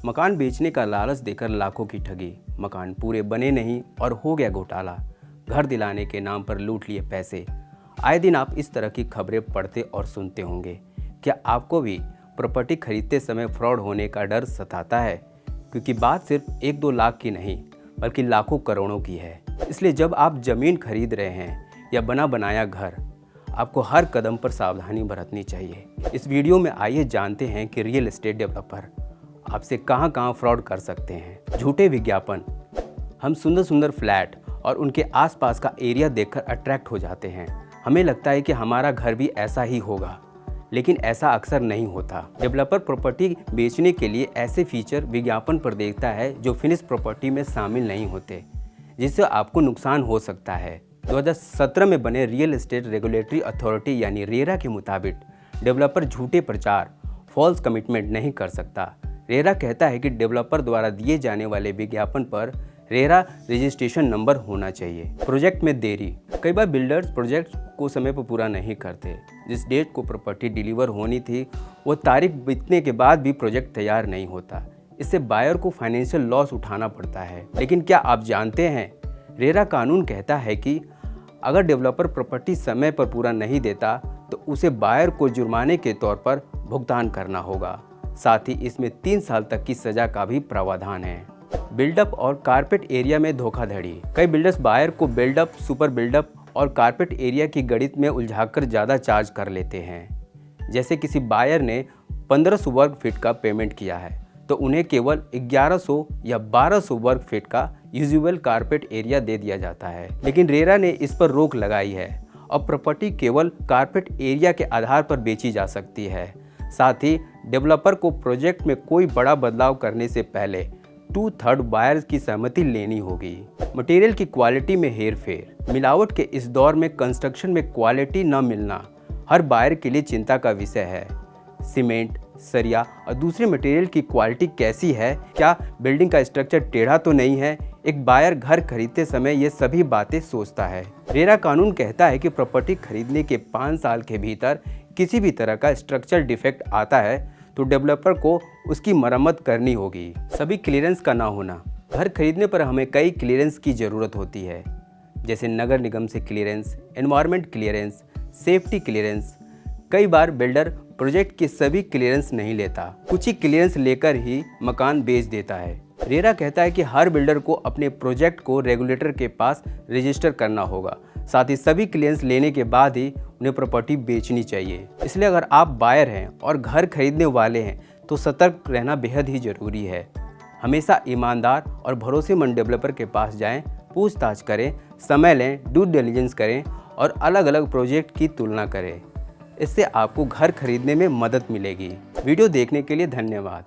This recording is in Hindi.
मकान बेचने का लालच देकर लाखों की ठगी, मकान पूरे बने नहीं और हो गया घोटाला, घर दिलाने के नाम पर लूट लिए पैसे। आए दिन आप इस तरह की खबरें पढ़ते और सुनते होंगे। क्या आपको भी प्रॉपर्टी खरीदते समय फ्रॉड होने का डर सताता है? क्योंकि बात सिर्फ 1-2 लाख की नहीं बल्कि लाखों करोड़ों की है। इसलिए जब आप ज़मीन खरीद रहे हैं या बना बनाया घर, आपको हर कदम पर सावधानी बरतनी चाहिए। इस वीडियो में आइए जानते हैं कि रियल एस्टेट डेवलपर आपसे कहां कहां फ्रॉड कर सकते हैं। झूठे विज्ञापन। हम सुंदर सुंदर फ्लैट और उनके आसपास का एरिया देखकर अट्रैक्ट हो जाते हैं। हमें लगता है कि हमारा घर भी ऐसा ही होगा, लेकिन ऐसा अक्सर नहीं होता। डेवलपर प्रॉपर्टी बेचने के लिए ऐसे फीचर विज्ञापन पर देखता है जो फिनिश प्रॉपर्टी में शामिल नहीं होते, जिससे आपको नुकसान हो सकता है। 2017 में बने रियल एस्टेट रेगुलेटरी अथॉरिटी यानी रेरा के मुताबिक डेवलपर झूठे प्रचार फॉल्स कमिटमेंट नहीं कर सकता। रेरा कहता है कि डेवलपर द्वारा दिए जाने वाले विज्ञापन पर रेरा रजिस्ट्रेशन नंबर होना चाहिए। प्रोजेक्ट में देरी। कई बार बिल्डर्स प्रोजेक्ट को समय पर पूरा नहीं करते। जिस डेट को प्रॉपर्टी डिलीवर होनी थी वो तारीख बीतने के बाद भी प्रोजेक्ट तैयार नहीं होता। इससे बायर को फाइनेंशियल लॉस उठाना पड़ता है। लेकिन क्या आप जानते हैं, रेरा कानून कहता है कि अगर डेवलपर प्रॉपर्टी समय पर पूरा नहीं देता तो उसे बायर को जुर्माने के तौर पर भुगतान करना होगा। साथ ही इसमें 3 साल तक की सजा का भी प्रावधान है। बिल्डअप और कारपेट एरिया में धोखाधड़ी। कई बिल्डर्स बायर को बिल्डअप, सुपर बिल्डअप और कारपेट एरिया की गणित में उलझाकर ज़्यादा चार्ज कर लेते हैं। जैसे किसी बायर ने 1500 वर्ग फीट का पेमेंट किया है तो उन्हें केवल 1100 या 1200 वर्ग फीट का यूजुअल कारपेट एरिया दे दिया जाता है। लेकिन रेरा ने इस पर रोक लगाई है। अब प्रॉपर्टी केवल कारपेट एरिया के आधार पर बेची जा सकती है। साथ ही डेवलपर को प्रोजेक्ट में कोई बड़ा बदलाव करने से पहले 2/3 बायर्स की सहमति लेनी होगी। मटेरियल की क्वालिटी में हेरफेर। मिलावट के इस दौर में कंस्ट्रक्शन में क्वालिटी न मिलना हर बायर के लिए चिंता का विषय है। सीमेंट, सरिया और दूसरे मटेरियल की क्वालिटी कैसी है? क्या बिल्डिंग का स्ट्रक्चर टेढ़ा तो नहीं है? एक बायर घर खरीदते समय ये सभी बातें सोचता है। रेरा कानून कहता है कि प्रॉपर्टी खरीदने के 5 साल के भीतर किसी भी तरह का स्ट्रक्चरल डिफेक्ट आता है तो डेवलपर को उसकी मरम्मत करनी होगी। सभी क्लियरेंस का ना होना। घर खरीदने पर हमें कई क्लियरेंस की ज़रूरत होती है, जैसे नगर निगम से clearance, environment clearance, safety clearance. कई बार बिल्डर प्रोजेक्ट के सभी क्लियरेंस नहीं लेता, कुछ ही क्लियरेंस लेकर ही मकान बेच देता है। रेरा कहता है कि हर बिल्डर को अपने प्रोजेक्ट को रेगुलेटर के पास रजिस्टर करना होगा। साथ ही सभी क्लियरेंस लेने के बाद ही उन्हें प्रॉपर्टी बेचनी चाहिए। इसलिए अगर आप बायर हैं और घर खरीदने वाले हैं तो सतर्क रहना बेहद ही ज़रूरी है। हमेशा ईमानदार और भरोसेमंद डेवलपर के पास जाएं, पूछताछ करें, समय लें, ड्यू डिलिजेंस करें और अलग अलग प्रोजेक्ट की तुलना करें। इससे आपको घर खरीदने में मदद मिलेगी। वीडियो देखने के लिए धन्यवाद।